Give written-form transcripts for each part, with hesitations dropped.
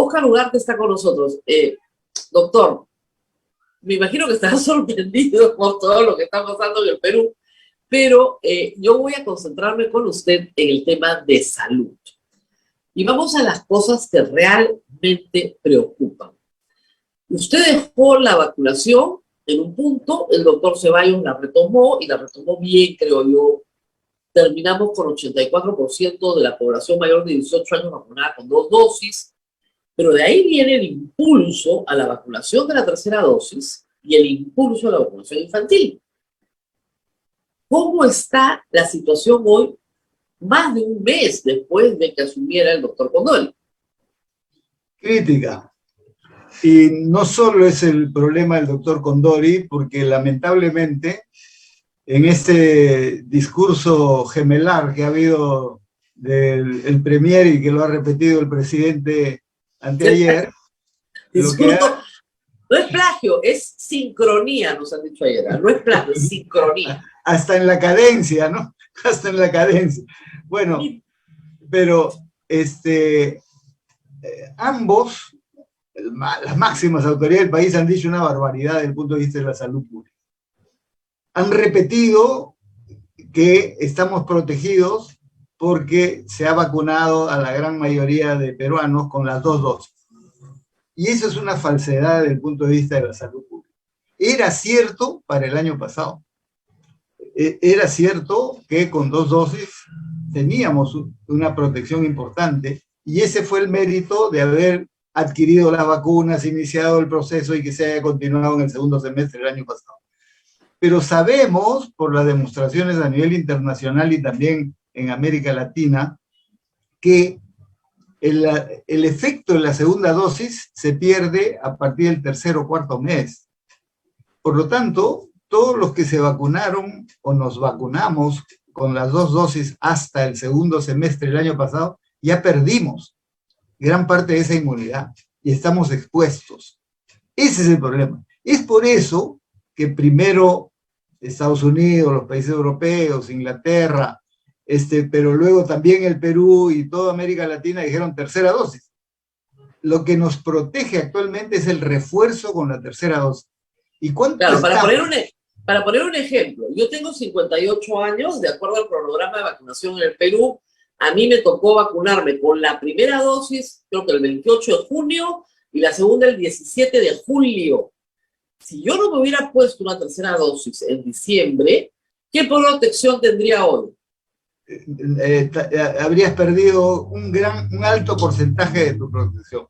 Óscar Ugarte está con nosotros. Doctor, me imagino que estará sorprendido por todo lo que está pasando en el Perú, pero yo voy a concentrarme con usted en el tema de salud. Y vamos a las cosas que realmente preocupan. Usted dejó la vacunación en un punto, el doctor Ceballos la retomó y la retomó bien, creo yo. Terminamos con 84% de la población mayor de 18 años vacunada con 2 dosis, pero de ahí viene el impulso a la vacunación de la tercera dosis y el impulso a la vacunación infantil. ¿Cómo está la situación hoy, más de un mes después de que asumiera el doctor Condori? Crítica. Y no solo es el problema del doctor Condori, porque lamentablemente en este discurso gemelar que ha habido del premier y que lo ha repetido el presidente anteayer, Disculpa, no es plagio, es sincronía, nos han dicho ayer. No es plagio, es sincronía. Hasta en la cadencia, ¿no? Hasta en la cadencia. Bueno, pero ambos, las máximas autoridades del país han dicho una barbaridad desde el punto de vista de la salud pública. Han repetido que estamos protegidos porque se ha vacunado a la gran mayoría de peruanos con las 2 dosis. Y eso es una falsedad desde el punto de vista de la salud pública. Era cierto para el año pasado. Era cierto que con 2 dosis teníamos una protección importante y ese fue el mérito de haber adquirido las vacunas, iniciado el proceso y que se haya continuado en el segundo semestre del año pasado. Pero sabemos, por las demostraciones a nivel internacional y también en América Latina, que el efecto de la segunda dosis se pierde a partir del tercer o cuarto mes. Por lo tanto, todos los que se vacunaron o nos vacunamos con las 2 dosis hasta el segundo semestre del año pasado, ya perdimos gran parte de esa inmunidad y estamos expuestos. Ese es el problema. Es por eso que primero Estados Unidos, los países europeos, Inglaterra, pero luego también el Perú y toda América Latina dijeron tercera dosis. Lo que nos protege actualmente es el refuerzo con la tercera dosis. ¿Y cuánto claro, para poner un ejemplo, yo tengo 58 años, de acuerdo al cronograma de vacunación en el Perú, a mí me tocó vacunarme con la primera dosis, creo que el 28 de junio, y la segunda el 17 de julio. Si yo no me hubiera puesto una tercera dosis en diciembre, ¿qué protección tendría hoy? Habrías perdido un alto porcentaje de tu protección,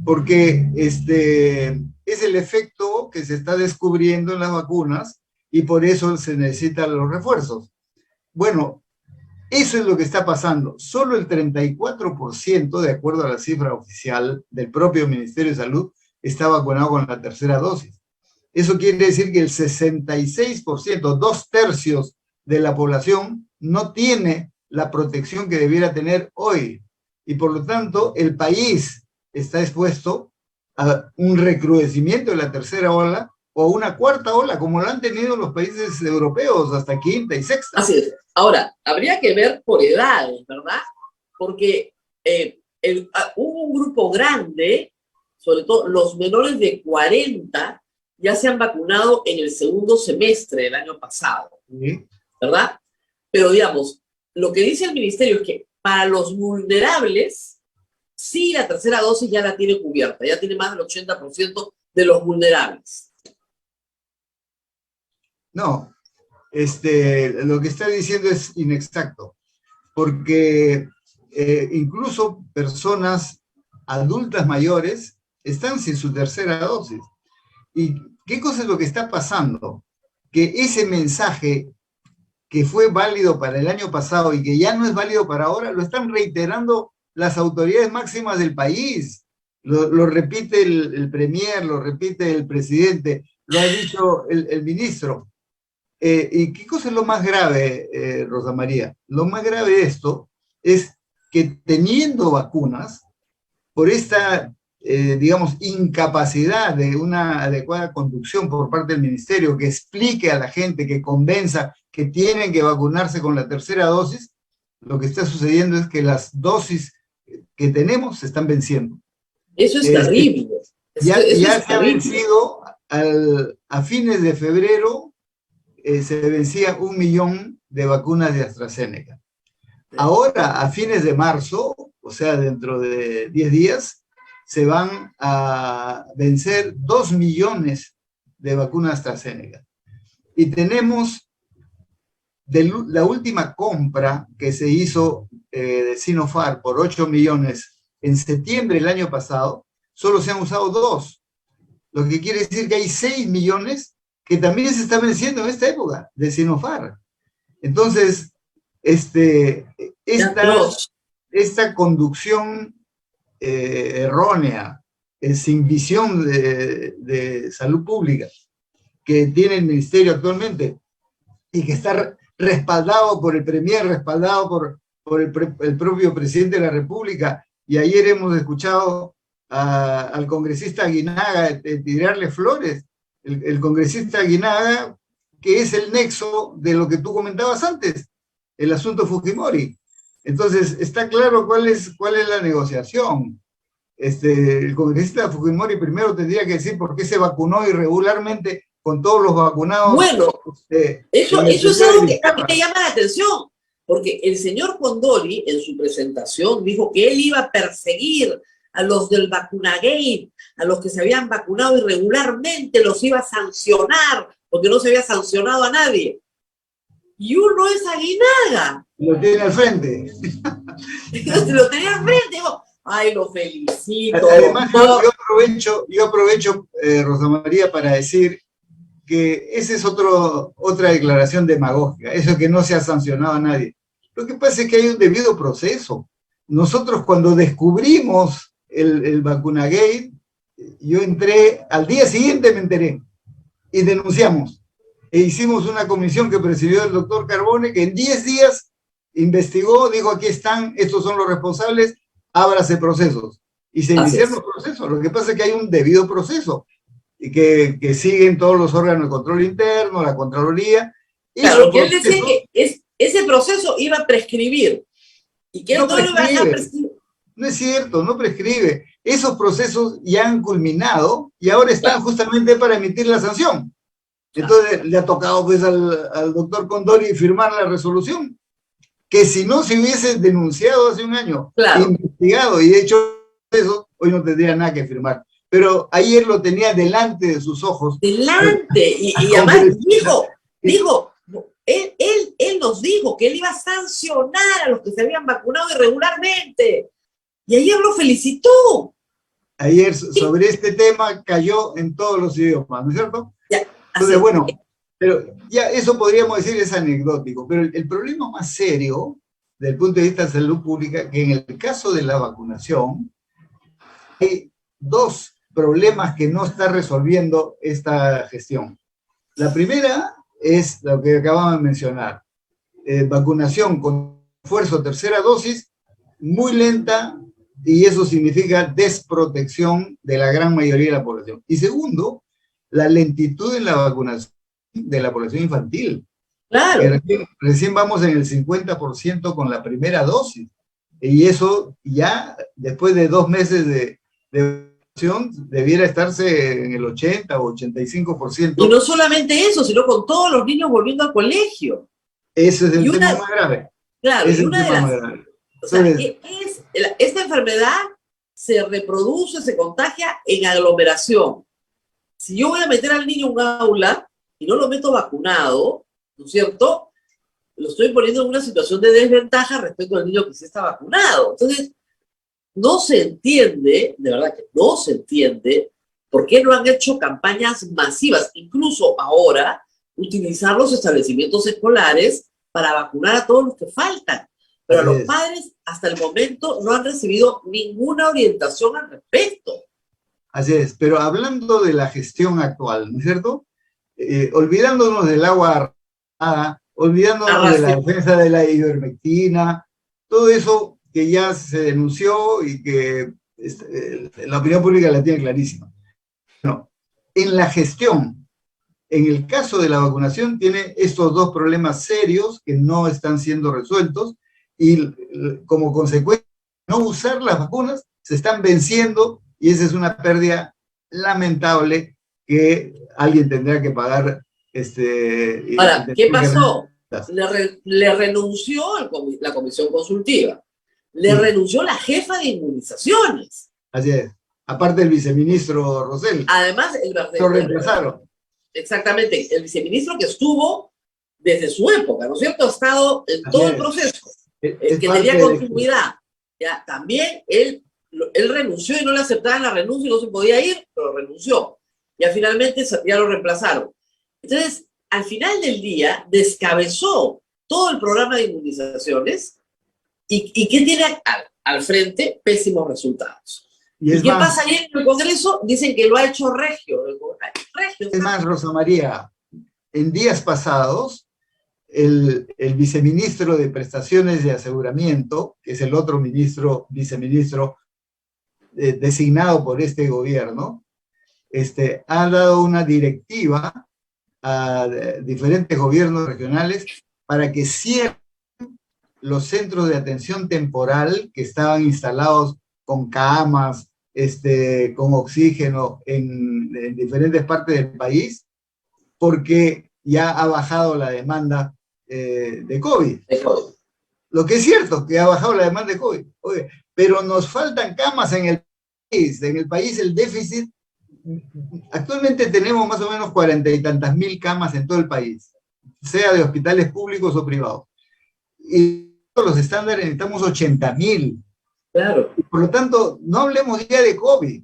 porque es el efecto que se está descubriendo en las vacunas y por eso se necesitan los refuerzos. Bueno, eso es lo que está pasando. Solo el 34%, de acuerdo a la cifra oficial del propio Ministerio de Salud, está vacunado con la tercera dosis. Eso quiere decir que el 66%, 2/3 de la población, no tiene la protección que debiera tener hoy. Y por lo tanto, el país está expuesto a un recrudecimiento de la tercera ola o a una cuarta ola, como lo han tenido los países europeos, hasta quinta y sexta. Así es. Ahora, habría que ver por edades, ¿verdad? Porque hubo un grupo grande, sobre todo los menores de 40, ya se han vacunado en el segundo semestre del año pasado, ¿sí? ¿Verdad? Pero digamos, lo que dice el ministerio es que para los vulnerables, sí, la tercera dosis ya la tiene cubierta, ya tiene más del 80% de los vulnerables. No, lo que está diciendo es inexacto, porque incluso personas adultas mayores están sin su tercera dosis. ¿Y qué cosa es lo que está pasando? Que ese mensaje que fue válido para el año pasado y que ya no es válido para ahora, lo están reiterando las autoridades máximas del país. Lo repite el premier, lo repite el presidente, lo ha dicho el ministro. ¿Y qué cosa es lo más grave, Rosa María? Lo más grave de esto es que teniendo vacunas, por esta, digamos, incapacidad de una adecuada conducción por parte del ministerio que explique a la gente, que convenza que tienen que vacunarse con la tercera dosis, lo que está sucediendo es que las dosis que tenemos se están venciendo. Eso es terrible. Ya Eso se es ha terrible. vencido, a fines de febrero, se vencía 1 millón de vacunas de AstraZeneca. Ahora, a fines de marzo, o sea, dentro de 10 días, se van a vencer 2 millones de vacunas AstraZeneca. Y tenemos la última compra que se hizo de Sinopharm por 8 millones en septiembre del año pasado, solo se han usado 2. Lo que quiere decir que hay 6 millones que también se están venciendo en esta época de Sinopharm. Entonces, esta conducción errónea, sin visión de salud pública que tiene el ministerio actualmente y que está respaldado por el premier, respaldado por el propio presidente de la República, y ayer hemos escuchado al congresista Aguinaga tirarle flores, el congresista Aguinaga, que es el nexo de lo que tú comentabas antes, el asunto Fujimori. Entonces, está claro cuál es la negociación. El congresista Fujimori primero tendría que decir por qué se vacunó irregularmente con todos los vacunados. Bueno, eso es algo que a mí me llama la atención, porque el señor Condori en su presentación dijo que él iba a perseguir a los del Vacunagate, a los que se habían vacunado irregularmente, los iba a sancionar, porque no se había sancionado a nadie. Y uno es Aguinaga. Lo tiene al frente. Lo tenía al frente. Digo, ay, lo felicito. Además, yo aprovecho Rosa María, para decir que esa es otra declaración demagógica, eso que no se ha sancionado a nadie. Lo que pasa es que hay un debido proceso. Nosotros, cuando descubrimos el Vacunagate, yo entré, al día siguiente me enteré, y denunciamos. E hicimos una comisión que presidió el doctor Carbone, que en 10 días investigó, dijo, aquí están, estos son los responsables, ábrase procesos. Y se iniciaron los procesos. Lo que pasa es que hay un debido proceso, y que siguen todos los órganos de control interno, la Contraloría. Claro, lo que él decía que ese proceso iba a prescribir. Y que no todo iba a prescribir. No es cierto, no prescribe. Esos procesos ya han culminado y ahora están justamente para emitir la sanción. Entonces le ha tocado pues al doctor Condori firmar la resolución, que si no se hubiese denunciado hace un año, investigado y hecho eso, hoy no tendría nada que firmar. Pero ayer lo tenía delante de sus ojos. Delante, y además dijo, él nos dijo que él iba a sancionar a los que se habían vacunado irregularmente. Y ayer lo felicitó. Ayer sobre este tema cayó en todos los idiomas, ¿no es cierto? Entonces, bueno, pero ya eso podríamos decir es anecdótico, pero el problema más serio, desde el punto de vista de salud pública, que en el caso de la vacunación, hay 2 problemas que no está resolviendo esta gestión. La primera es lo que acabamos de mencionar, vacunación con refuerzo tercera dosis, muy lenta, y eso significa desprotección de la gran mayoría de la población. Y segundo, la lentitud en la vacunación de la población infantil. Claro. Recién vamos en el 50% con la primera dosis, y eso ya después de 2 meses de vacunación debiera estarse en el 80 o 85%. Y no solamente eso, sino con todos los niños volviendo al colegio. Ese es el tema más grave. Claro, y una de las... O sea, esta enfermedad se reproduce, se contagia en aglomeración. Si yo voy a meter al niño en un aula y no lo meto vacunado, ¿no es cierto?, lo estoy poniendo en una situación de desventaja respecto al niño que sí está vacunado. Entonces, no se entiende, de verdad que no se entiende, por qué no han hecho campañas masivas, incluso ahora, utilizar los establecimientos escolares para vacunar a todos los que faltan. Pero los padres, hasta el momento, no han recibido ninguna orientación al respecto. Así es, pero hablando de la gestión actual, ¿no es cierto? Olvidándonos del agua, olvidándonos de la defensa de la ivermectina, todo eso que ya se denunció y que la opinión pública la tiene clarísima. No, en la gestión, en el caso de la vacunación, tiene estos 2 problemas serios que no están siendo resueltos, y como consecuencia de no usar las vacunas, se están venciendo y esa es una pérdida lamentable que alguien tendrá que pagar. Ahora, ¿qué pasó? Le renunció la comisión consultiva, le renunció la jefa de inmunizaciones. Así es, aparte del viceministro Rosell. Además, lo reemplazaron. Exactamente, el viceministro que estuvo desde su época, ¿no es cierto? Ha estado en todo el proceso, que tenía continuidad. Ya, también él renunció y no le aceptaban la renuncia y no se podía ir, pero renunció. Ya finalmente ya lo reemplazaron. Entonces, al final del día, descabezó todo el programa de inmunizaciones y ¿qué tiene al frente? Pésimos resultados. ¿Y qué pasa ahí en el Congreso? Dicen que lo ha hecho Regio. Es más, Rosa María, en días pasados, el viceministro de Prestaciones de Aseguramiento, que es el otro viceministro designado por este gobierno, ha dado una directiva a diferentes gobiernos regionales para que cierren los centros de atención temporal que estaban instalados con camas, con oxígeno en diferentes partes del país, porque ya ha bajado la demanda de COVID. Lo que es cierto, que ha bajado la demanda de COVID. Oye, pero nos faltan camas en el país. En el país el déficit, actualmente tenemos más o menos 40 y tantas mil camas en todo el país, sea de hospitales públicos o privados. Y los estándares necesitamos 80.000. Claro. Y por lo tanto, no hablemos ya de COVID,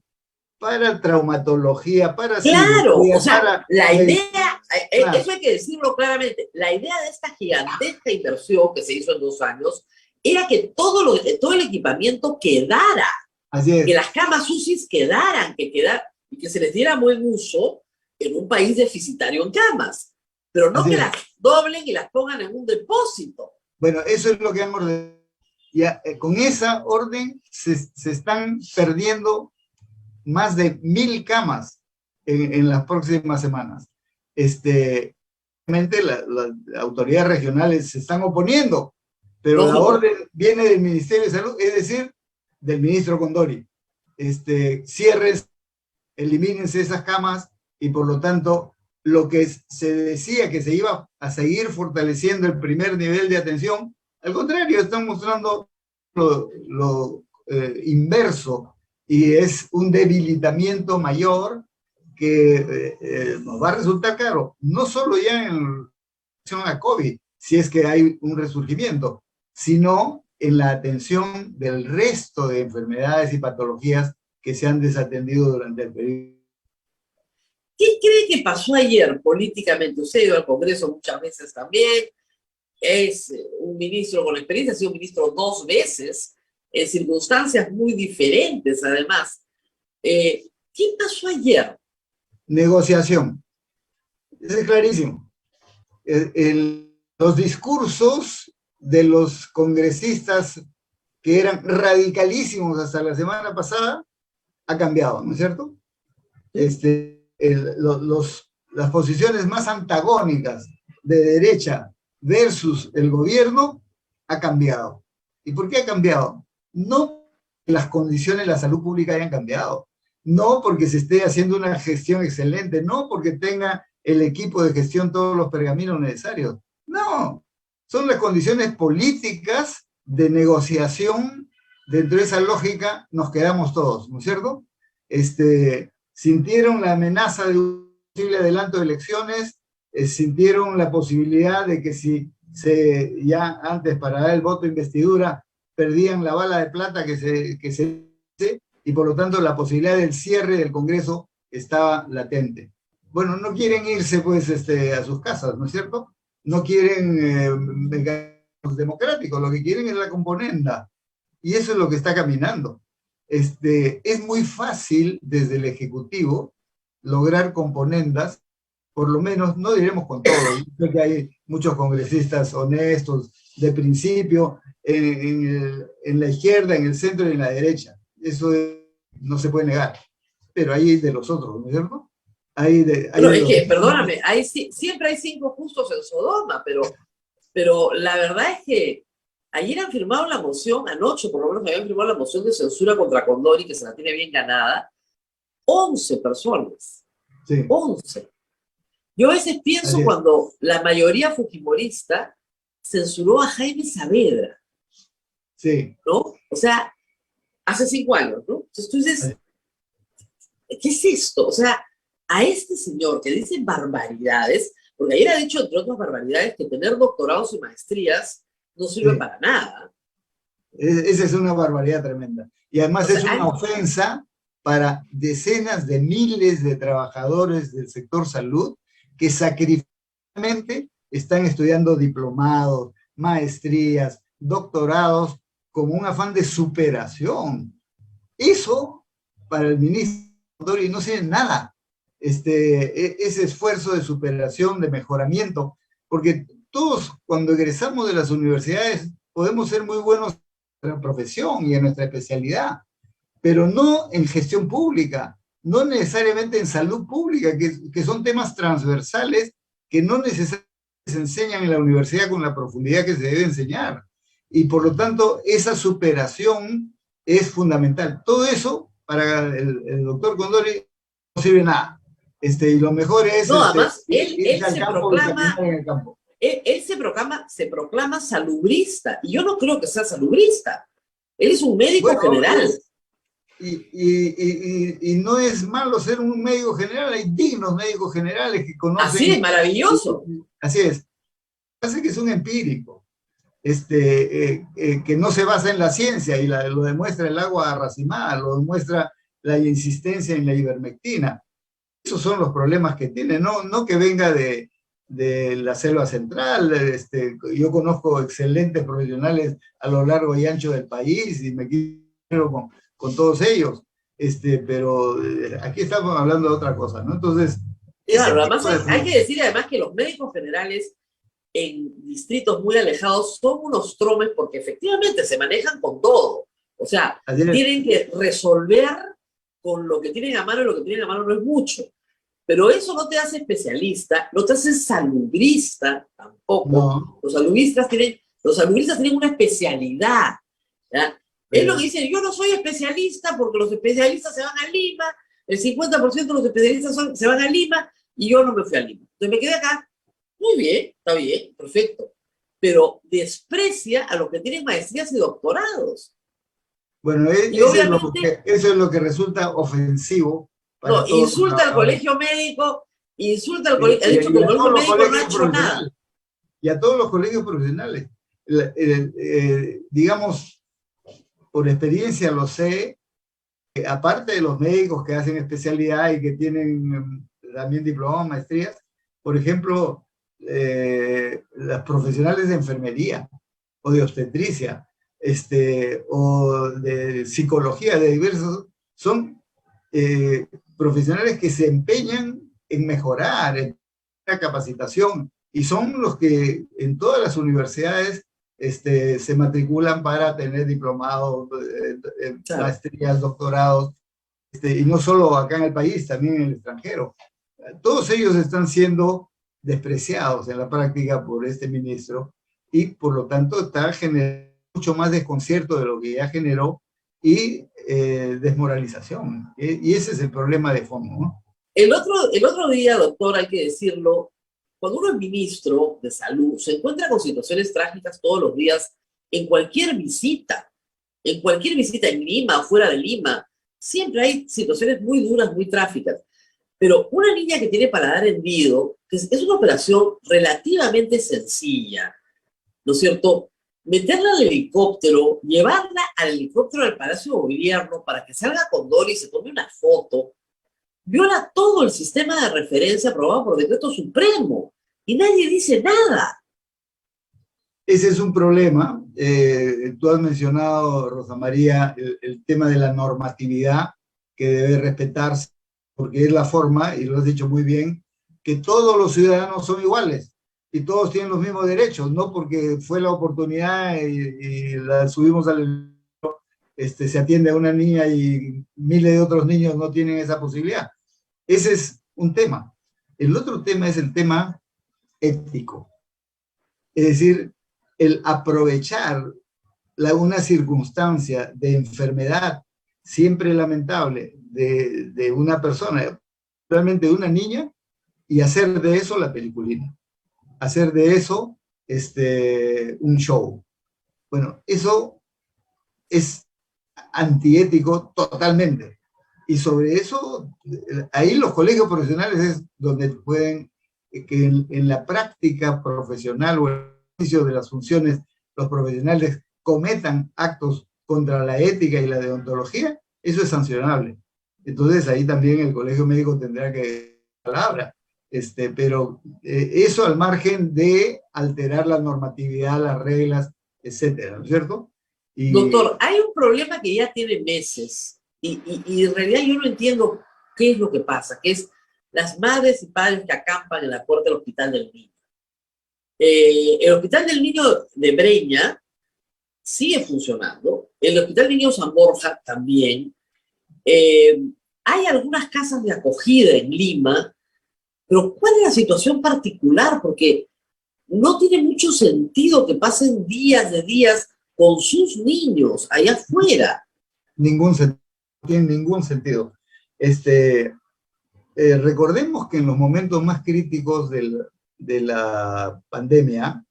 para traumatología, para claro, cirugía, o sea, para... la idea, eso hay que decirlo claramente, la idea de esta gigantesca inversión que se hizo en 2 años era que todo el equipamiento quedara, así es, que las camas UCI quedaran, y que se les diera buen uso en un país deficitario en camas, pero no así que las doblen y las pongan en un depósito. Bueno, eso es lo que han ordenado. Ya, con esa orden se están perdiendo más de 1.000 camas en las próximas semanas. Obviamente las autoridades regionales se están oponiendo, pero la orden viene del Ministerio de Salud, es decir, del ministro Condori. Cierres, elimínense esas camas, y por lo tanto, lo que se decía que se iba a seguir fortaleciendo el primer nivel de atención, al contrario, están mostrando lo inverso, y es un debilitamiento mayor que nos va a resultar caro, no solo ya en relación a COVID, si es que hay un resurgimiento, sino en la atención del resto de enfermedades y patologías que se han desatendido durante el periodo. ¿Qué cree que pasó ayer políticamente? Usted ha ido al Congreso muchas veces también, es un ministro con experiencia, ha sido ministro 2 veces, en circunstancias muy diferentes además. ¿Qué pasó ayer? Negociación. Eso es clarísimo. Los discursos de los congresistas que eran radicalísimos hasta la semana pasada ha cambiado, ¿no es cierto? Las posiciones más antagónicas de derecha versus el gobierno ha cambiado. ¿Y por qué ha cambiado? No porque las condiciones de la salud pública hayan cambiado, no porque se esté haciendo una gestión excelente, no porque tenga el equipo de gestión todos los pergaminos necesarios, no, son las condiciones políticas de negociación. Dentro de esa lógica nos quedamos todos, ¿no es cierto? Sintieron la amenaza de un posible adelanto de elecciones, sintieron la posibilidad de que si ya antes para dar el voto de investidura perdían la bala de plata y por lo tanto la posibilidad del cierre del Congreso estaba latente. Bueno, no quieren irse pues a sus casas, ¿no es cierto? No quieren mecanismos democráticos, lo que quieren es la componenda, y eso es lo que está caminando. Es muy fácil desde el Ejecutivo lograr componendas, por lo menos, no diremos con todo, creo que hay muchos congresistas honestos, de principio, en la izquierda, en el centro y en la derecha. Eso no se puede negar. Pero hay de los otros, ¿no es cierto? Pero es que, perdóname, siempre hay 5 justos en Sodoma, pero la verdad es que Ayer han firmado la moción, anoche por lo menos habían firmado la moción de censura contra Condori, que se la tiene bien ganada, 11 personas. Sí. 11. Yo a veces pienso cuando la mayoría fujimorista censuró a Jaime Saavedra. Sí. ¿No? O sea, hace 5 años, ¿no? Entonces tú dices, ¿qué es esto? O sea, a este señor que dice barbaridades, porque ayer ha dicho, entre otras barbaridades, que tener doctorados y maestrías no sirve para nada. Esa es una barbaridad tremenda. Y además es una ofensa para decenas de miles de trabajadores del sector salud que sacrificadamente están estudiando diplomados, maestrías, doctorados, como un afán de superación. Eso, para el ministro Condori, no sirve nada. Ese esfuerzo de superación, de mejoramiento, porque todos cuando egresamos de las universidades podemos ser muy buenos en nuestra profesión y en nuestra especialidad, pero no en gestión pública, no necesariamente en salud pública, que son temas transversales que no necesariamente se enseñan en la universidad con la profundidad que se debe enseñar. Y por lo tanto, esa superación es fundamental. Todo eso, para el doctor Condori, no sirve nada. Y lo mejor es no, además, él se proclama salubrista, y yo no creo que sea salubrista. Él es un médico general. Y no es malo ser un médico general, hay dignos médicos generales que conocen. Así es, maravilloso. Así es. Parece que es un empírico, que no se basa en la ciencia, y lo demuestra el agua racimada, lo demuestra la insistencia en la ivermectina. Esos son los problemas que tiene, no que venga de la selva central. Yo conozco excelentes profesionales a lo largo y ancho del país y me quiero con todos ellos, pero aquí estamos hablando de otra cosa, ¿no? Entonces, claro, además hay que decir además que los médicos generales en distritos muy alejados son unos tromes porque efectivamente se manejan con todo. O sea, tienen que resolver con lo que tienen a mano, y lo que tienen a mano no es mucho. Pero eso no te hace especialista, no te hace salubrista tampoco. No. Los salubristas tienen una especialidad, ¿ya? Es lo que dicen, yo no soy especialista porque los especialistas se van a Lima, el 50% de los especialistas se van a Lima y yo no me fui a Lima. Entonces me quedé acá. Muy bien, está bien, perfecto. Pero desprecia a los que tienen maestrías y doctorados. Bueno, eso es lo que resulta ofensivo. No, insulta al colegio médico, insulta al colegio, ha dicho que el colegio médico no ha hecho nada. Y a todos los colegios profesionales. Digamos, por experiencia lo sé, aparte de los médicos que hacen especialidad y que tienen también diplomados, maestrías, por ejemplo, las profesionales de enfermería o de obstetricia, o de psicología, de diversos, son profesionales que se empeñan en mejorar, en la capacitación, y son los que en todas las universidades se matriculan para tener diplomados, maestrías, doctorados, y no solo acá en el país, también en el extranjero. Todos ellos están siendo despreciados en la práctica por este ministro, y por lo tanto está generando mucho más desconcierto de lo que ya generó, y desmoralización. Y ese es el problema de fondo, ¿no? El otro día, doctor, hay que decirlo, cuando uno es ministro de salud, se encuentra con situaciones trágicas todos los días, en cualquier visita, en Lima, fuera de Lima, siempre hay situaciones muy duras, muy trágicas. Pero una niña que tiene paladar hendido, que es una operación relativamente sencilla, ¿no es cierto? Meterla al helicóptero, llevarla al helicóptero del Palacio de Gobierno para que salga Condori y se tome una foto, viola todo el sistema de referencia aprobado por decreto supremo y nadie dice nada. Ese es un problema. Tú has mencionado, Rosa María, el tema de la normatividad que debe respetarse, porque es la forma, y lo has dicho muy bien, que todos los ciudadanos son iguales y todos tienen los mismos derechos, no porque fue la oportunidad y la subimos al se atiende a una niña y miles de otros niños no tienen esa posibilidad. Ese es un tema. El otro tema es el tema ético. Es decir, el aprovechar una circunstancia de enfermedad siempre lamentable de una persona, realmente de una niña, y hacer de eso la peliculina, hacer de eso un show. Bueno, eso es antiético totalmente. Y sobre eso, ahí los colegios profesionales es donde pueden, que en la práctica profesional o en el ejercicio de las funciones, los profesionales cometan actos contra la ética y la deontología, eso es sancionable. Entonces ahí también el colegio médico tendrá que palabra. Pero eso al margen de alterar la normatividad, las reglas, etcétera, ¿no es cierto? Doctor, hay un problema que ya tiene meses y en realidad yo no entiendo qué es lo que pasa, que es las madres y padres que acampan en la puerta del Hospital del Niño. El Hospital del Niño de Breña sigue funcionando, el Hospital del Niño San Borja también. Hay algunas casas de acogida en Lima, pero ¿cuál es la situación particular? Porque no tiene mucho sentido que pasen días de días con sus niños allá afuera. No tiene ningún sentido. Recordemos que en los momentos más críticos de la pandemia,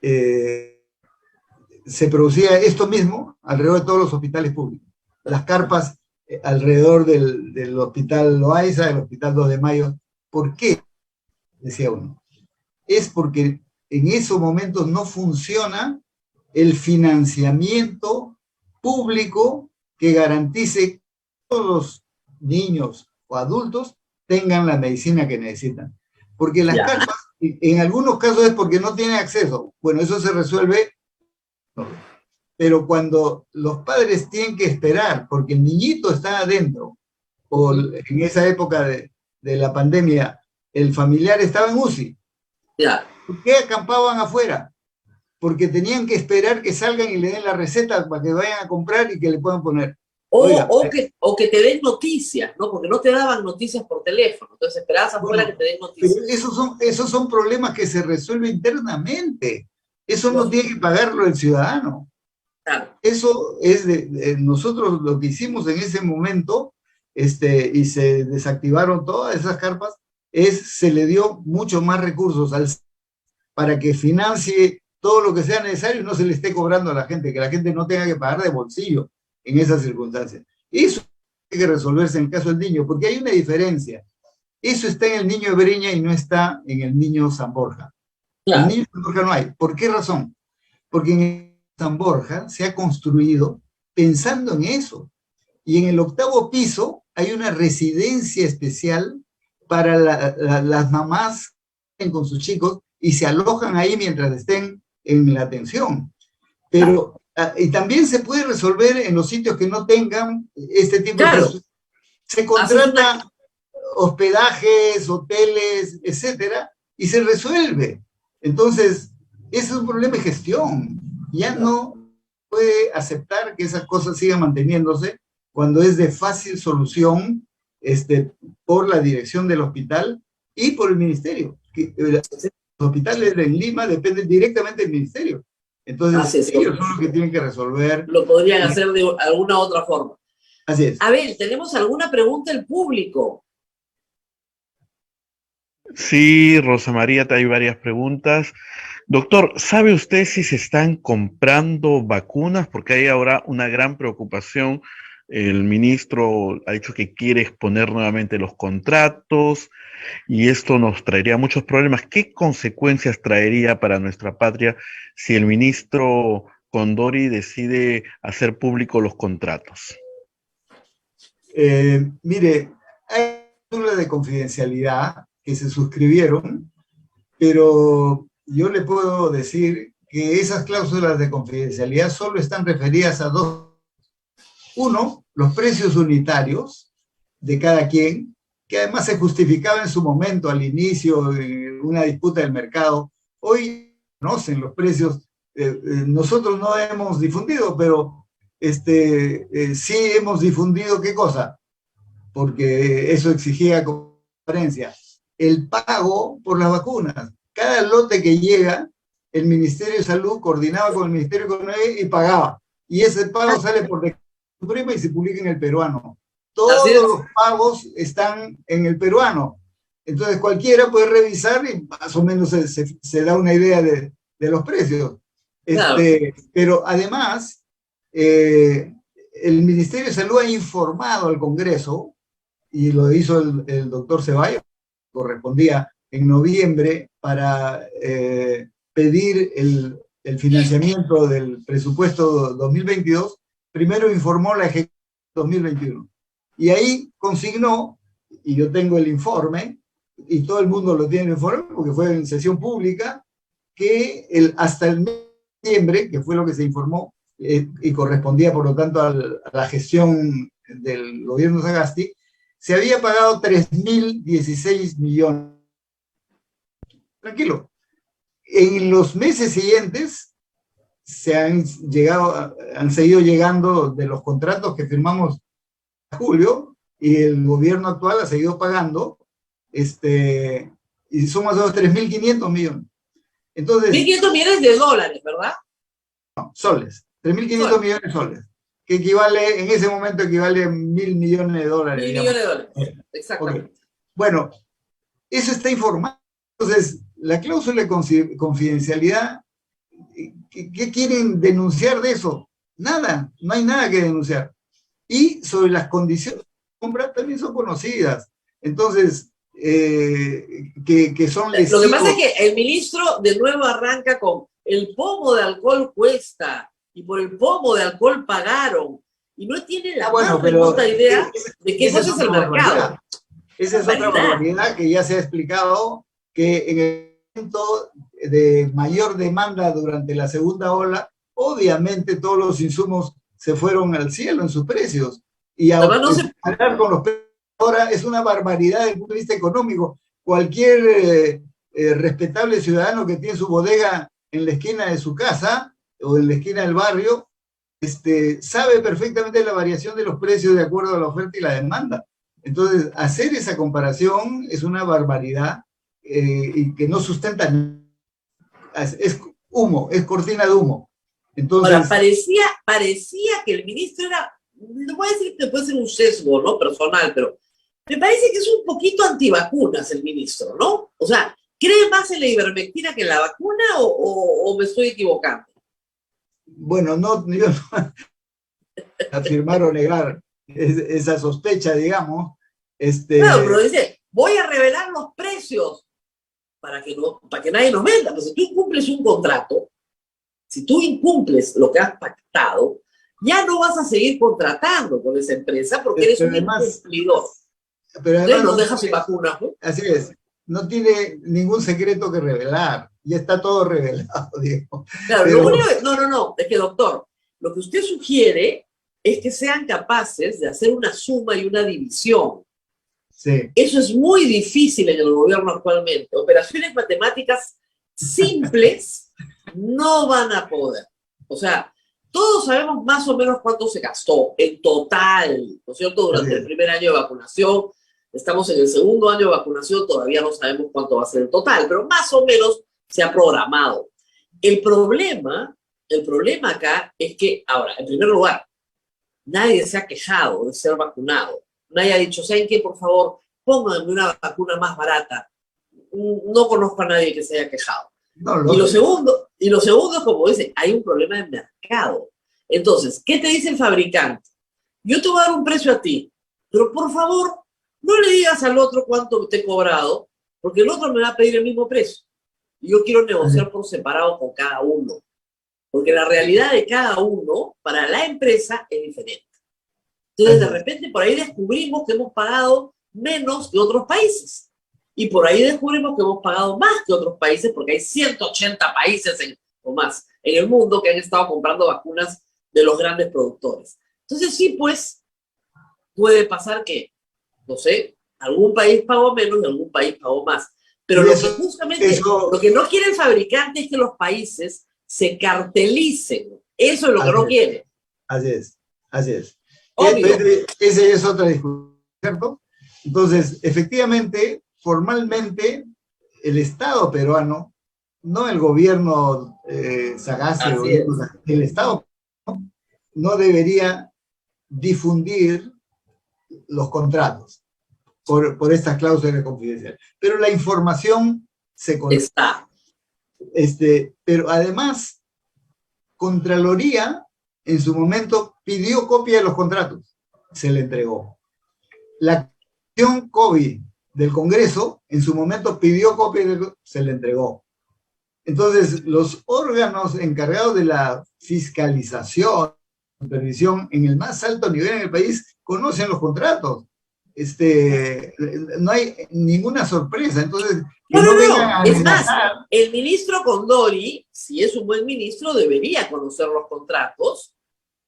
se producía esto mismo alrededor de todos los hospitales públicos. Las carpas alrededor del Hospital Loaiza, del Hospital 2 de Mayo. ¿Por qué? Decía uno. Es porque en esos momentos no funciona el financiamiento público que garantice que todos los niños o adultos tengan la medicina que necesitan. Porque las carpas, en algunos casos es porque no tienen acceso. Bueno, eso se resuelve. Pero cuando los padres tienen que esperar porque el niñito está adentro, o en esa época de la pandemia, el familiar estaba en UCI, ¿por qué acampaban afuera? Porque tenían que esperar que salgan y le den la receta para que vayan a comprar y que le puedan poner. O que te den noticias, ¿no? Porque no te daban noticias por teléfono, entonces esperabas afuera que te den noticias. Pero esos son problemas que se resuelven internamente. Eso no tiene que pagarlo el ciudadano. Claro. Eso es nosotros lo que hicimos en ese momento, y se desactivaron todas esas carpas, se le dio mucho más recursos para que financie todo lo que sea necesario y no se le esté cobrando a la gente, que la gente no tenga que pagar de bolsillo en esas circunstancias. Eso tiene que resolverse en el caso del niño, porque hay una diferencia. Eso está en el niño de Breña y no está en el niño San Borja. Claro. El niño San Borja no hay. ¿Por qué razón? Porque en el San Borja se ha construido pensando en eso. Y en el 8º piso hay una residencia especial para las mamás que con sus chicos y se alojan ahí mientras estén en la atención. Pero, y también se puede resolver en los sitios que no tengan este tipo de cosas. Se contrata hospedajes, hoteles, etcétera, y se resuelve. Entonces, ese es un problema de gestión. Ya no puede aceptar que esas cosas sigan manteniéndose cuando es de fácil solución por la dirección del hospital y por el ministerio. Los hospitales en Lima dependen directamente del ministerio. Entonces, ellos son los que tienen que resolver. Lo podrían hacer de alguna otra forma. Así es. A ver, ¿tenemos alguna pregunta del público? Sí, Rosa María, hay varias preguntas. Doctor, ¿sabe usted si se están comprando vacunas? Porque hay ahora una gran preocupación. El ministro ha dicho que quiere exponer nuevamente los contratos y esto nos traería muchos problemas. ¿Qué consecuencias traería para nuestra patria si el ministro Condori decide hacer público los contratos? Mire, hay cláusulas de confidencialidad que se suscribieron, pero yo le puedo decir que esas cláusulas de confidencialidad solo están referidas a dos. Uno, los precios unitarios de cada quien, que además se justificaba en su momento al inicio de una disputa del mercado. Hoy conocen los precios, nosotros no hemos difundido, pero sí hemos difundido ¿qué cosa? Porque eso exigía transparencia. El pago por las vacunas. Cada lote que llega el Ministerio de Salud coordinaba con el Ministerio de Economía y pagaba. Y ese pago sale por decreto supremo y se publica en el peruano. Todos los pagos están en el peruano. Entonces cualquiera puede revisar y más o menos se da una idea de los precios. Claro. Pero además, el Ministerio de Salud ha informado al Congreso, y lo hizo el doctor Ceballos, correspondía en noviembre, para pedir el financiamiento del presupuesto 2022, primero informó la ejecución 2021. Y ahí consignó, y yo tengo el informe, y todo el mundo lo tiene el informe, porque fue en sesión pública, que hasta el mes de noviembre, que fue lo que se informó, y correspondía por lo tanto a la gestión del gobierno Sagasti, se había pagado 3.016 millones. Tranquilo. En los meses siguientes han seguido llegando de los contratos que firmamos en julio, y el gobierno actual ha seguido pagando, y son más o menos 3.500 millones. Entonces, 1.500 millones de dólares, ¿verdad? No, soles. 3.500 millones de soles. Que equivale, en ese momento equivale a 1.000 millones de dólares. 1.000 millones de dólares. Exactamente. Okay. Bueno, eso está informado. Entonces, la cláusula de confidencialidad, ¿qué quieren denunciar de eso? Nada, no hay nada que denunciar. Y sobre las condiciones de compra también son conocidas. Entonces, que son lesivos. Lo que pasa es que el ministro de nuevo arranca con el pomo de alcohol cuesta, y por el pomo de alcohol pagaron, y no tiene la más remota idea de qué cosa es el mercado. Esa es otra barbaridad que ya se ha explicado, que en el momento de mayor demanda durante la segunda ola, obviamente todos los insumos se fueron al cielo en sus precios, y hablar con los precios ahora es una barbaridad desde el punto de vista económico. Cualquier respetable ciudadano que tiene su bodega en la esquina de su casa o en la esquina del barrio, sabe perfectamente la variación de los precios de acuerdo a la oferta y la demanda. Entonces, hacer esa comparación es una barbaridad, y que no sustenta, es humo, es cortina de humo. Entonces, ahora, parecía que el ministro era, no voy a decir que puede ser un sesgo, ¿no?, personal, pero me parece que es un poquito antivacunas el ministro, ¿no? O sea, ¿cree más en la ivermectina que en la vacuna o me estoy equivocando? Bueno, yo no afirmar o negar esa sospecha, digamos. Claro, pero dice, voy a revelar los precios para que nadie nos venda. Pues si tú incumples un contrato, si tú incumples lo que has pactado, ya no vas a seguir contratando con esa empresa porque eres un incumplidor. Pero además nos dejas sin vacunas, ¿no? Así es. No tiene ningún secreto que revelar. Ya está todo revelado, Diego. Claro, pero, lo único no. Es que, doctor, lo que usted sugiere es que sean capaces de hacer una suma y una división. Sí. Eso es muy difícil en el gobierno actualmente. Operaciones matemáticas simples no van a poder. O sea, todos sabemos más o menos cuánto se gastó en total, ¿no es cierto?, durante el primer año de vacunación. Estamos en el segundo año de vacunación, todavía no sabemos cuánto va a ser el total, pero más o menos se ha programado. El problema acá es que, ahora, en primer lugar, nadie se ha quejado de ser vacunado. Nadie ha dicho, ¿saben qué? Por favor, pónganme una vacuna más barata. No conozco a nadie que se haya quejado. Y lo segundo es, como dice, hay un problema de mercado. Entonces, ¿qué te dice el fabricante? Yo te voy a dar un precio a ti, pero por favor, no le digas al otro cuánto te he cobrado, porque el otro me va a pedir el mismo precio. Y yo quiero negociar por separado con cada uno, porque la realidad de cada uno para la empresa es diferente. Entonces, de repente, por ahí descubrimos que hemos pagado menos que otros países. Y por ahí descubrimos que hemos pagado más que otros países, porque hay 180 países o más en el mundo que han estado comprando vacunas de los grandes productores. Entonces, sí, pues, puede pasar que, no sé, algún país pagó menos y algún país pagó más. Pero lo que no quiere el fabricante es que los países se cartelicen. Eso es lo que no quiere. Así es. Esa es otra discusión, ¿cierto? Entonces, efectivamente, formalmente, el Estado peruano no el gobierno sagaz, el Así es. gobierno, el Estado no debería difundir los contratos por estas cláusulas de confidencialidad. Pero la información se conoce. Está. Pero además, Contraloría en su momento pidió copia de los contratos, se le entregó. La Comisión COVID del Congreso en su momento pidió copia, se le entregó. Entonces, los órganos encargados de la fiscalización, supervisión en el más alto nivel en el país conocen los contratos. No hay ninguna sorpresa. Entonces, que no vengan a Es más, amenazar. el ministro Condori, si es un buen ministro, debería conocer los contratos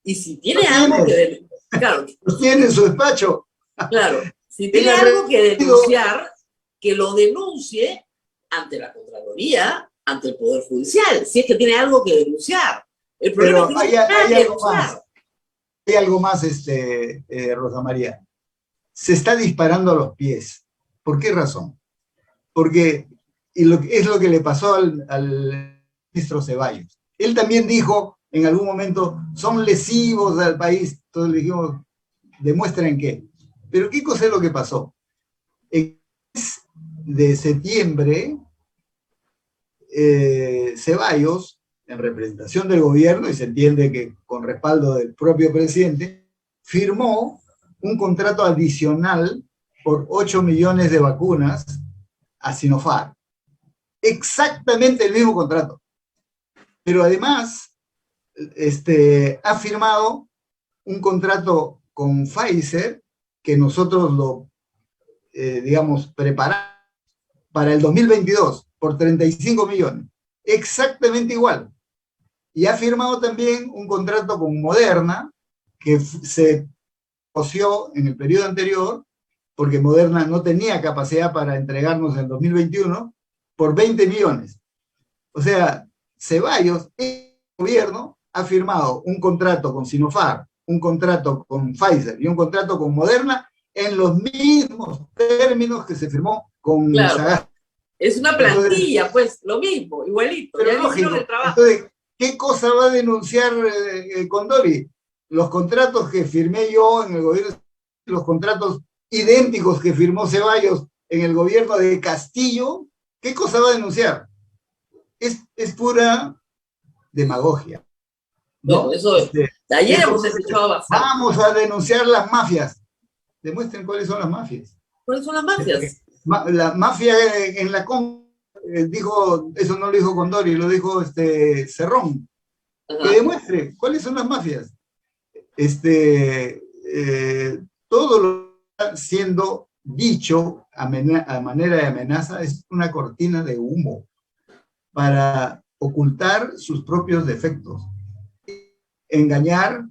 y si tiene Los algo tiene. claro, Los tiene en su despacho. claro, si tiene algo que denunciar, que lo denuncie ante la Contraloría, ante el Poder Judicial, si es que tiene algo que denunciar. El problema Pero es que no tiene nada que denunciar. Hay algo más, Rosa María. Se está disparando a los pies. ¿Por qué razón? Porque es lo que le pasó al ministro Ceballos. Él también dijo en algún momento, son lesivos al país. Entonces le dijimos, demuestren qué. Pero ¿qué cosa es lo que pasó? En el mes de septiembre, Ceballos, en representación del gobierno, y se entiende que con respaldo del propio presidente, firmó un contrato adicional por 8 millones de vacunas a Sinopharm. Exactamente el mismo contrato. Pero además, ha firmado un contrato con Pfizer que nosotros lo, preparamos para el 2022 por 35 millones. Exactamente igual. Y ha firmado también un contrato con Moderna que se negoció en el periodo anterior porque Moderna no tenía capacidad para entregarnos en el 2021 por 20 millones. O sea, Ceballos, el gobierno, ha firmado un contrato con Sinopharm, un contrato con Pfizer y un contrato con Moderna en los mismos términos que se firmó con Sagasta. Es una plantilla, entonces, pues, lo mismo, igualito. Pero ya lógico. El trabajo. Entonces, ¿qué cosa va a denunciar Condori? Los contratos que firmé yo en el gobierno, los contratos idénticos que firmó Ceballos en el gobierno de Castillo, ¿qué cosa va a denunciar? Es pura demagogia. ¿no? Bueno, eso es. Ayer hemos escuchado bastante. Vamos a denunciar las mafias. Demuestren cuáles son las mafias. ¿Cuáles son las mafias? La mafia en la dijo, eso no lo dijo Condori, lo dijo Cerrón. Ajá. Que demuestre cuáles son las mafias. Todo lo que está siendo dicho a manera de amenaza es una cortina de humo para ocultar sus propios defectos, engañar,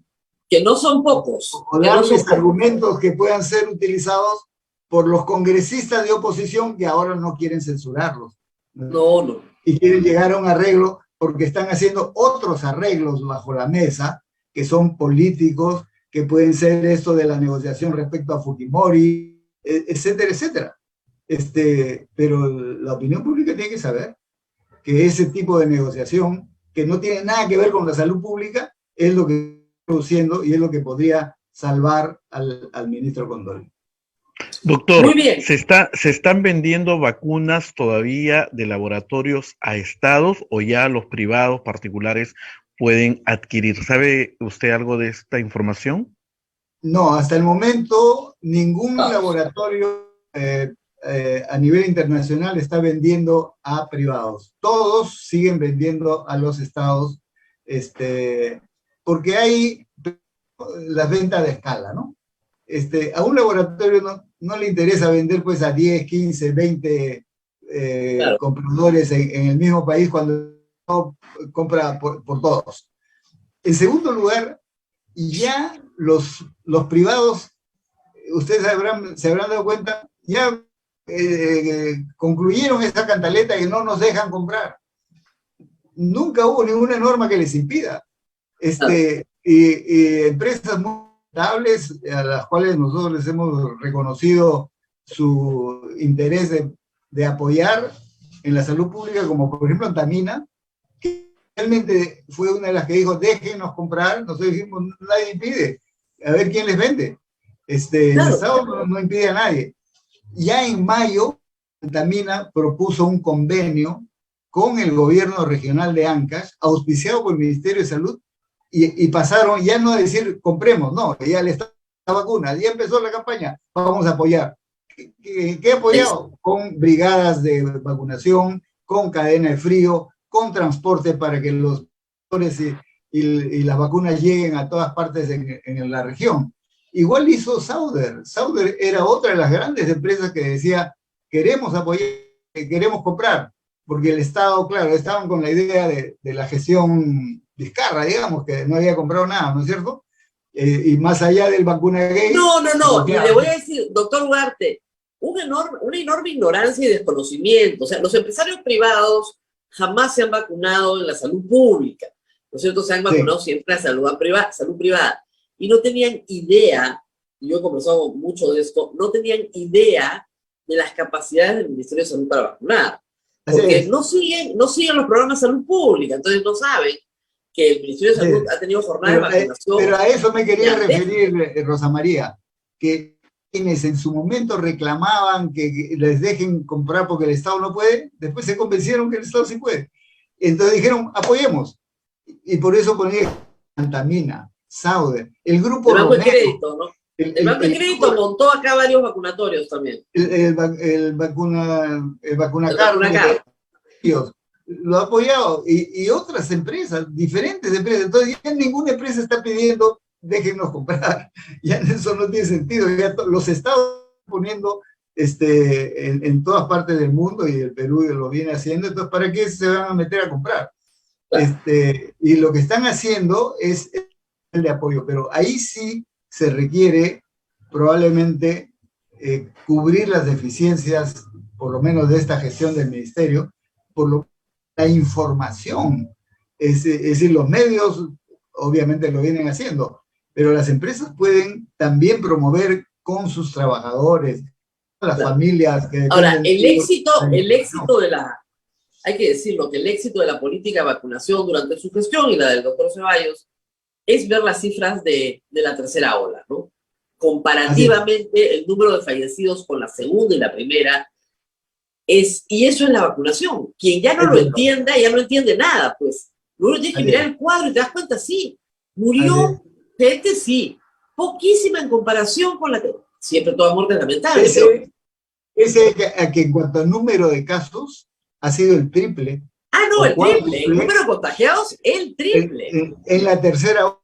que no son pocos, o darles argumentos que puedan ser utilizados por los congresistas de oposición que ahora no quieren censurarlos. No. Y quieren llegar a un arreglo porque están haciendo otros arreglos bajo la mesa que son políticos, que pueden ser esto de la negociación respecto a Fujimori, etcétera, etcétera. Pero la opinión pública tiene que saber que ese tipo de negociación, que no tiene nada que ver con la salud pública, es lo que está produciendo y es lo que podría salvar al ministro Condori. Doctor, ¿se están vendiendo vacunas todavía de laboratorios a estados o ya los privados particulares pueden adquirir? ¿Sabe usted algo de esta información? No, hasta el momento ningún laboratorio a nivel internacional está vendiendo a privados. Todos siguen vendiendo a los estados, porque hay las ventas de escala, ¿no? A un laboratorio no le interesa vender pues a 10, 15, 20 claro, compradores en el mismo país cuando compra por todos. En segundo lugar, ya los privados, ustedes se habrán dado cuenta, ya concluyeron esta cantaleta y no nos dejan comprar. Nunca hubo ninguna norma que les impida. Y empresas muy estables a las cuales nosotros les hemos reconocido su interés de apoyar, en la salud pública, como por ejemplo Antamina, que realmente fue una de las que dijo, déjenos comprar, nosotros dijimos, nadie impide, a ver quién les vende. El Claro. Estado no impide a nadie. Ya en mayo, Antamina propuso un convenio con el gobierno regional de Ancash, auspiciado por el Ministerio de Salud, y pasaron ya no a decir compremos, no, ya le está la vacuna, ya empezó la campaña, vamos a apoyar. ¿Qué ha apoyado? Con brigadas de vacunación, con cadena de frío, con transporte para que los y las vacunas lleguen a todas partes en la región. Igual hizo Sauder. Sauder era otra de las grandes empresas que decía, queremos apoyar, queremos comprar, porque el Estado, claro, estaban con la idea de la gestión Vizcarra, digamos, que no había comprado nada, ¿no es cierto? Y más allá del vacunagate... No, y le voy a decir, doctor Ugarte, una enorme ignorancia y desconocimiento. O sea, los empresarios privados jamás se han vacunado en la salud pública, ¿no es cierto? Se han vacunado siempre en la salud privada. Y no tenían idea, y yo he conversado mucho de esto, no tenían idea de las capacidades del Ministerio de Salud para vacunar. Porque no siguen los programas de salud pública, entonces no saben que el Ministerio de Salud ha tenido jornadas de vacunación. Pero a eso me quería referir, Rosa María, que quienes en su momento reclamaban que les dejen comprar porque el Estado no puede, después se convencieron que el Estado sí puede. Entonces dijeron, apoyemos. Y por eso ponían Antamina, Sauder, el grupo el Banco Romero, de Crédito, ¿no? El Banco de Crédito montó acá varios vacunatorios también. El Vacunacar, lo ha apoyado, y otras empresas, diferentes empresas. Entonces ya ninguna empresa está pidiendo, déjenos comprar. Ya eso no tiene sentido. Ya los estados poniendo en todas partes del mundo, y el Perú lo viene haciendo, entonces ¿para qué se van a meter a comprar? Y lo que están haciendo es el de apoyo, pero ahí sí se requiere probablemente cubrir las deficiencias, por lo menos de esta gestión del ministerio, por la información. Es decir, los medios obviamente lo vienen haciendo, pero las empresas pueden también promover con sus trabajadores, las familias que... Ahora, el éxito de la... Hay que decirlo, que el éxito de la política de vacunación durante su gestión y la del doctor Ceballos es ver las cifras de la tercera ola, ¿no? Comparativamente, el número de fallecidos con la segunda y la primera y eso es la vacunación. Quien ya no lo entienda, ya no entiende nada, pues. Luego tienes que mirar el cuadro y te das cuenta, sí, murió gente, sí, poquísima en comparación con la que... Siempre toda muerte es lamentable. Ese que en cuanto al número de casos ha sido el triple. No, el triple. El número de contagiados, el triple. En la tercera,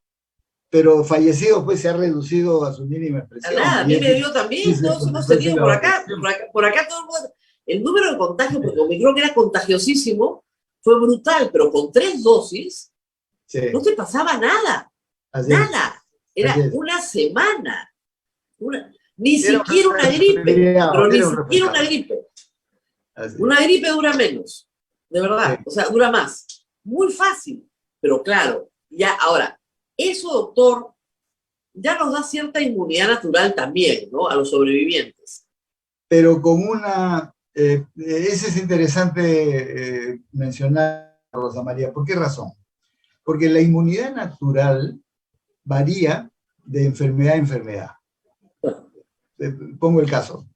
pero fallecidos pues se ha reducido a su mínima expresión. Nada, a mí me dio también, todos hemos tenido por acá todo el mundo. El número de contagios, porque Omicron era contagiosísimo, fue brutal, pero con 3 dosis no te pasaba nada. Nada. Era una semana. Ni siquiera una gripe, pero ni siquiera una gripe. Una gripe dura menos, de verdad, o sea, dura más. Muy fácil, pero claro, ya ahora, eso, doctor, ya nos da cierta inmunidad natural también, ¿no? A los sobrevivientes. Pero con una... ese es interesante mencionar, Rosa María. ¿Por qué razón? Porque la inmunidad natural varía de enfermedad a enfermedad. Pongo el caso.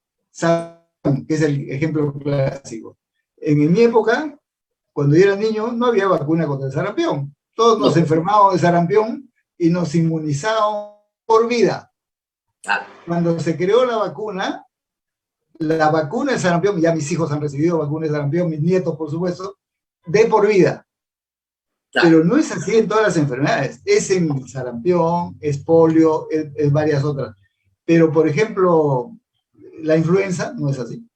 Que es el ejemplo clásico. En mi época, cuando yo era niño, no había vacuna contra el sarampión. Todos nos enfermábamos de sarampión y nos inmunizábamos por vida. Cuando se creó la vacuna de sarampión, ya mis hijos han recibido vacunas de sarampión, mis nietos, por supuesto, de por vida. Pero no es así en todas las enfermedades. Es en sarampión, es polio, es varias otras. Pero, por ejemplo, la influenza no es así.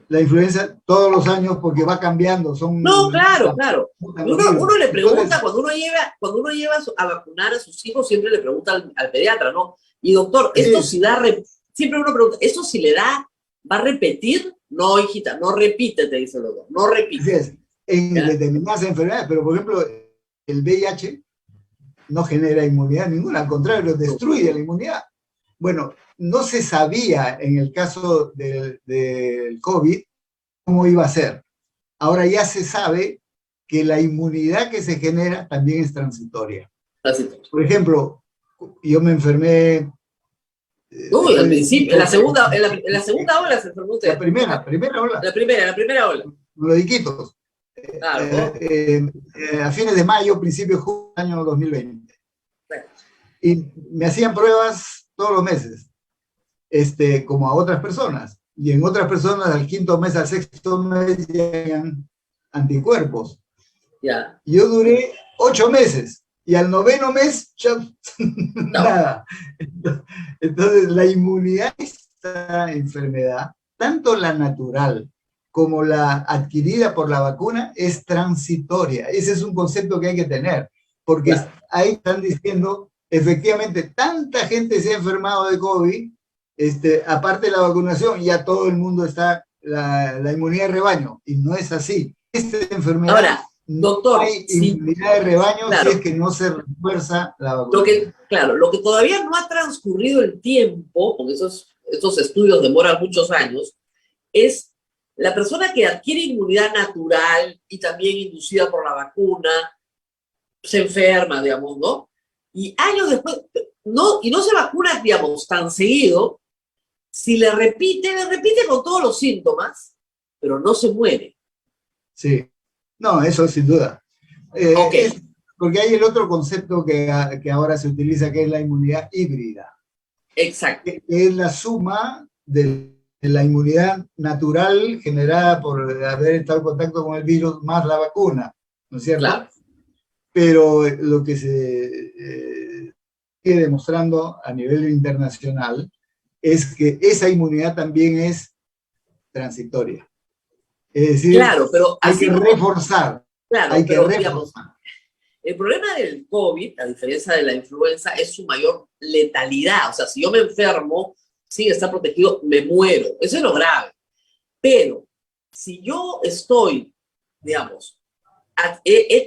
La influenza todos los años, porque va cambiando. No, claro. Uno le pregunta, entonces, cuando uno lleva a vacunar a sus hijos, siempre le pregunta al pediatra, ¿no? Y doctor, esto si da, siempre uno pregunta, ¿esto si le da, va a repetir? No, hijita, no repite, te dice el doctor, no repite. Así es, en determinadas enfermedades, pero por ejemplo, el VIH no genera inmunidad ninguna, al contrario, destruye la inmunidad. Bueno, no se sabía en el caso del COVID cómo iba a ser. ahora ya se sabe que la inmunidad que se genera también es transitoria. Por ejemplo, yo me enfermé... Uy, al principio, en la segunda ola se enfermó usted. La primera ola. La primera ola. Los de Iquitos. Claro. A fines de mayo, principio de junio del año 2020. Claro. Y me hacían pruebas todos los meses, como a otras personas. Y en otras personas, al quinto mes, al sexto mes, llegan anticuerpos. Ya. Yo duré 8 meses. Y al noveno mes, ya, nada. Entonces, la inmunidad a esta enfermedad, tanto la natural como la adquirida por la vacuna, es transitoria. Ese es un concepto que hay que tener, porque claro, ahí están diciendo, efectivamente, tanta gente se ha enfermado de COVID, aparte de la vacunación, ya todo el mundo está, la inmunidad de rebaño, y no es así. Esta enfermedad... Ahora, doctor, no hay inmunidad de rebaño, claro, si es que no se refuerza la vacuna. Lo que todavía no ha transcurrido el tiempo, porque estos estudios demoran muchos años, es la persona que adquiere inmunidad natural y también inducida por la vacuna, se enferma, digamos, ¿no? Y años después, no se vacuna, digamos, tan seguido, si le repite con todos los síntomas, pero no se muere. Sí. No, eso sin duda. Okay. Porque hay el otro concepto que ahora se utiliza, que es la inmunidad híbrida. Exacto. Que es la suma de la inmunidad natural generada por haber estado en contacto con el virus más la vacuna, ¿no es cierto? Claro. Pero lo que se sigue demostrando a nivel internacional es que esa inmunidad también es transitoria. Es decir, claro, pero hay que reforzar. Claro, hay que reforzar. Digamos, el problema del COVID, a diferencia de la influenza, es su mayor letalidad. O sea, si yo me enfermo, sin estar protegido, me muero. Eso es lo grave. Pero si yo estoy, digamos,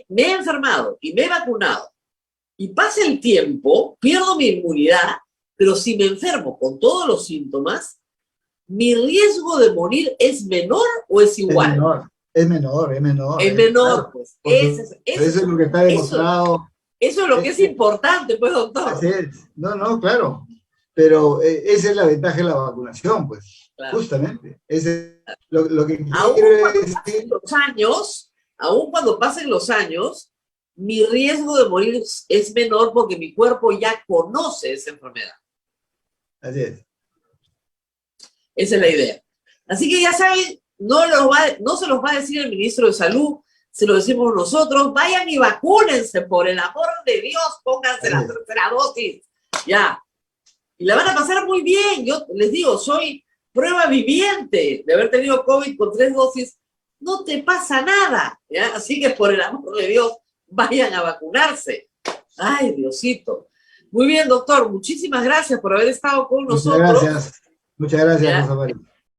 me he enfermado y me he vacunado y pasa el tiempo, pierdo mi inmunidad, pero si me enfermo con todos los síntomas, ¿mi riesgo de morir es menor o es igual? Es menor. Es menor, claro, pues. Eso es lo que está demostrado. Eso es lo que es importante, pues, doctor. Así es. No, claro. Pero esa es la ventaja de la vacunación, pues. Claro. Justamente. Ese es lo que quiero decir. Aún cuando pasen los años, mi riesgo de morir es menor porque mi cuerpo ya conoce esa enfermedad. Así es. Esa es la idea. Así que ya saben, no se los va a decir el ministro de Salud, se lo decimos nosotros. Vayan y vacúnense, por el amor de Dios, pónganse la tercera dosis. Ya. Y la van a pasar muy bien. Yo les digo, soy prueba viviente de haber tenido COVID con 3 dosis. No te pasa nada, ¿ya? Así que por el amor de Dios, vayan a vacunarse. Ay, Diosito. Muy bien, doctor. Muchísimas gracias por haber estado con nosotros. Muchas gracias, Rosa María.